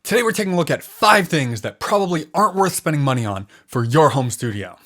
Today we're taking a look at 5 things that probably aren't worth spending money on for your home studio.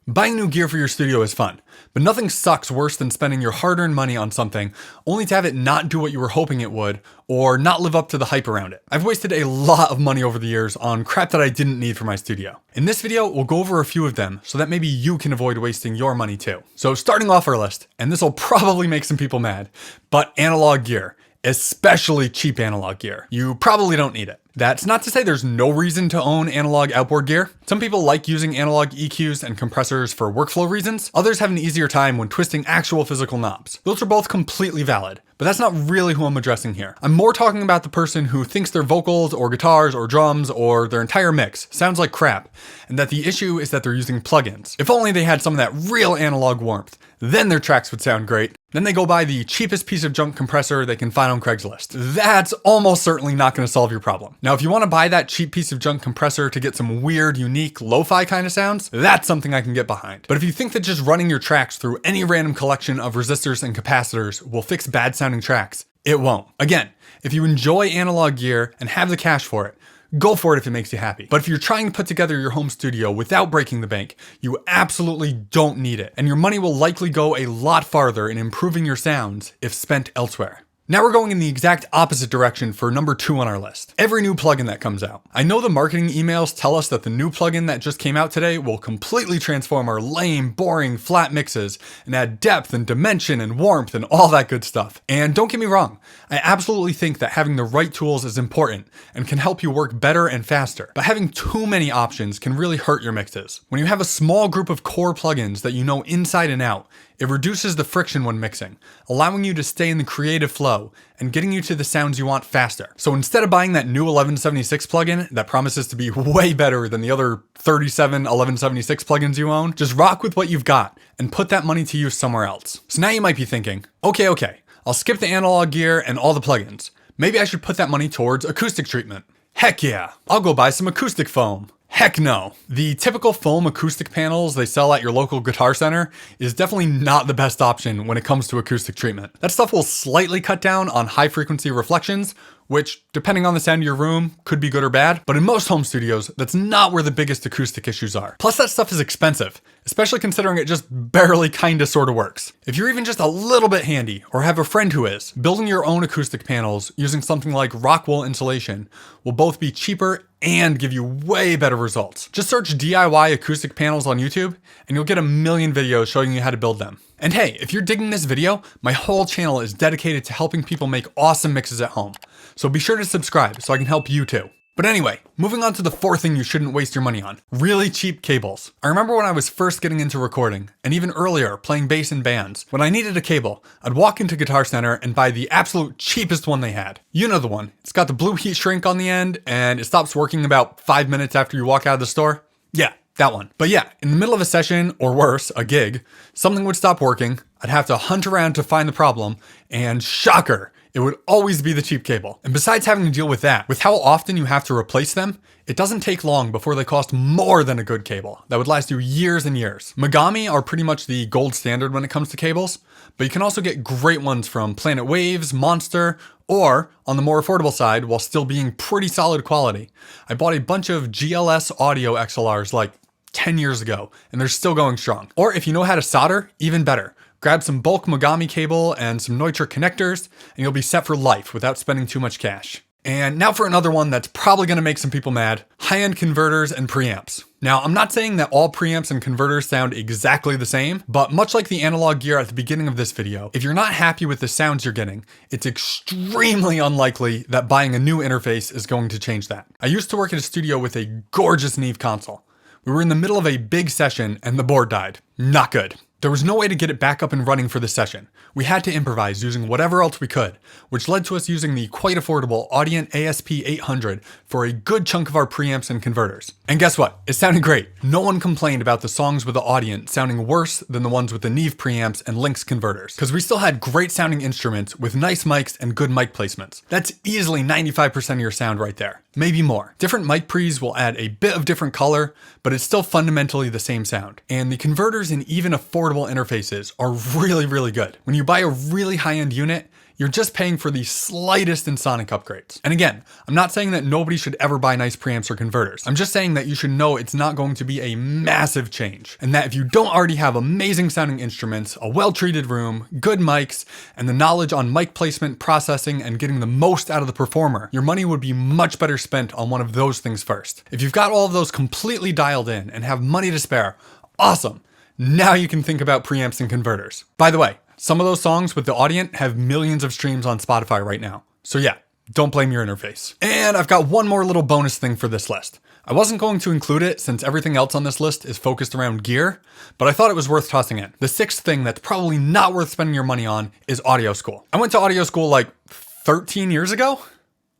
Buying new gear for your studio is fun, but nothing sucks worse than spending your hard-earned money on something only to have it not do what you were hoping it would, or not live up to the hype around it. I've wasted a lot of money over the years on crap that I didn't need for my studio. In this video, we'll go over a few of them so that maybe you can avoid wasting your money too. So starting off our list, and this will probably make some people mad, but analog gear. Especially cheap analog gear. You probably don't need it. That's not to say there's no reason to own analog outboard gear. Some people like using analog EQs and compressors for workflow reasons. Others have an easier time when twisting actual physical knobs. Those are both completely valid, but that's not really who I'm addressing here. I'm more talking about the person who thinks their vocals or guitars or drums or their entire mix sounds like crap, and that the issue is that they're using plugins. If only they had some of that real analog warmth, then their tracks would sound great. Then they go buy the cheapest piece of junk compressor they can find on Craigslist. That's almost certainly not going to solve your problem. Now, if you want to buy that cheap piece of junk compressor to get some weird, unique, lo-fi kind of sounds, that's something I can get behind. But if you think that just running your tracks through any random collection of resistors and capacitors will fix bad sounding tracks, it won't. Again, if you enjoy analog gear and have the cash for it, go for it if it makes you happy. But if you're trying to put together your home studio without breaking the bank, you absolutely don't need it. And your money will likely go a lot farther in improving your sounds if spent elsewhere. Now we're going in the exact opposite direction for number 2 on our list. Every new plugin that comes out. I know the marketing emails tell us that the new plugin that just came out today will completely transform our lame, boring, flat mixes and add depth and dimension and warmth and all that good stuff. And don't get me wrong, I absolutely think that having the right tools is important and can help you work better and faster. But having too many options can really hurt your mixes. When you have a small group of core plugins that you know inside and out, it reduces the friction when mixing, allowing you to stay in the creative flow and getting you to the sounds you want faster. So instead of buying that new 1176 plugin that promises to be way better than the other 37 1176 plugins you own, just rock with what you've got and put that money to use somewhere else. So now you might be thinking, okay, I'll skip the analog gear and all the plugins. Maybe I should put that money towards acoustic treatment. Heck yeah, I'll go buy some acoustic foam. Heck no. The typical foam acoustic panels they sell at your local guitar center is definitely not the best option when it comes to acoustic treatment. That stuff will slightly cut down on high frequency reflections, which, depending on the sound of your room, could be good or bad, but in most home studios, that's not where the biggest acoustic issues are. Plus that stuff is expensive, especially considering it just barely kinda sorta works. If you're even just a little bit handy, or have a friend who is, building your own acoustic panels using something like rock wool insulation will both be cheaper and give you way better results. Just search DIY acoustic panels on YouTube, and you'll get a million videos showing you how to build them. And hey, if you're digging this video, my whole channel is dedicated to helping people make awesome mixes at home. So be sure to subscribe so I can help you too. But anyway, moving on to the 4th thing you shouldn't waste your money on. Really cheap cables. I remember when I was first getting into recording, and even earlier playing bass in bands, when I needed a cable, I'd walk into Guitar Center and buy the absolute cheapest one they had. You know the one. It's got the blue heat shrink on the end, and it stops working about 5 minutes after you walk out of the store. Yeah, that one. But yeah, in the middle of a session, or worse, a gig, something would stop working, I'd have to hunt around to find the problem, and shocker, it would always be the cheap cable. And besides having to deal with that, with how often you have to replace them, it doesn't take long before they cost more than a good cable that would last you years and years. Megami are pretty much the gold standard when it comes to cables, but you can also get great ones from Planet Waves, Monster, or on the more affordable side while still being pretty solid quality. I bought a bunch of GLS audio XLRs like 10 years ago, and they're still going strong. Or if you know how to solder, even better. Grab some bulk Megami cable and some Neutrik connectors, and you'll be set for life without spending too much cash. And now for another one that's probably gonna make some people mad, high-end converters and preamps. Now, I'm not saying that all preamps and converters sound exactly the same, but much like the analog gear at the beginning of this video, if you're not happy with the sounds you're getting, it's extremely unlikely that buying a new interface is going to change that. I used to work at a studio with a gorgeous Neve console. We were in the middle of a big session and the board died. Not good. There was no way to get it back up and running for the session. We had to improvise using whatever else we could, which led to us using the quite affordable Audient ASP 800 for a good chunk of our preamps and converters. And guess what? It sounded great. No one complained about the songs with the Audient sounding worse than the ones with the Neve preamps and Lynx converters, because we still had great sounding instruments with nice mics and good mic placements. That's easily 95% of your sound right there. Maybe more. Different mic pre's will add a bit of different color, but it's still fundamentally the same sound. And the converters in even affordable interfaces are really, really good. When you buy a really high-end unit, you're just paying for the slightest in sonic upgrades. And again, I'm not saying that nobody should ever buy nice preamps or converters. I'm just saying that you should know it's not going to be a massive change, and that if you don't already have amazing sounding instruments, a well-treated room, good mics, and the knowledge on mic placement, processing, and getting the most out of the performer, your money would be much better spent on one of those things first. If you've got all of those completely dialed in and have money to spare, awesome. Now you can think about preamps and converters. By the way, some of those songs with the Audient have millions of streams on Spotify right now. So yeah, don't blame your interface. And I've got one more little bonus thing for this list. I wasn't going to include it since everything else on this list is focused around gear, but I thought it was worth tossing in. The sixth thing that's probably not worth spending your money on is audio school. I went to audio school like 13 years ago?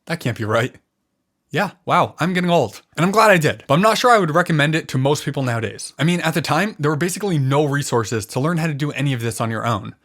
That can't be right. Yeah, wow, I'm getting old. And I'm glad I did, but I'm not sure I would recommend it to most people nowadays. I mean, at the time, there were basically no resources to learn how to do any of this on your own.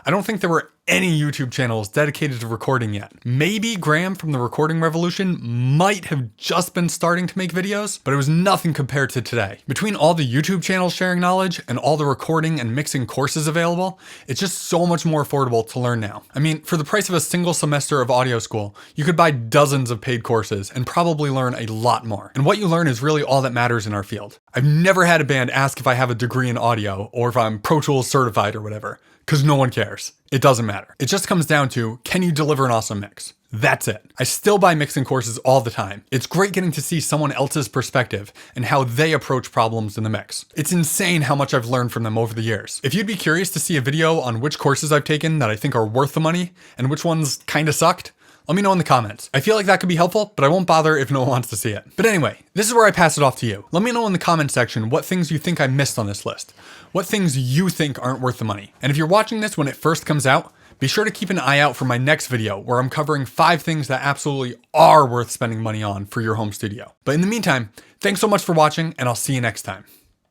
I don't think there were any YouTube channels dedicated to recording yet. Maybe Graham from the Recording Revolution might have just been starting to make videos, but it was nothing compared to today. Between all the YouTube channels sharing knowledge and all the recording and mixing courses available, it's just so much more affordable to learn now. I mean, for the price of a single semester of audio school, you could buy dozens of paid courses and probably learn a lot more. And what you learn is really all that matters in our field. I've never had a band ask if I have a degree in audio or if I'm Pro Tools certified or whatever, because no one cares. It doesn't matter. It just comes down to, can you deliver an awesome mix? That's it. I still buy mixing courses all the time. It's great getting to see someone else's perspective and how they approach problems in the mix. It's insane how much I've learned from them over the years. If you'd be curious to see a video on which courses I've taken that I think are worth the money and which ones kinda sucked, let me know in the comments. I feel like that could be helpful, but I won't bother if no one wants to see it. But anyway, this is where I pass it off to you. Let me know in the comment section what things you think I missed on this list. What things you think aren't worth the money. And if you're watching this when it first comes out, be sure to keep an eye out for my next video where I'm covering 5 things that absolutely are worth spending money on for your home studio. But in the meantime, thanks so much for watching, and I'll see you next time.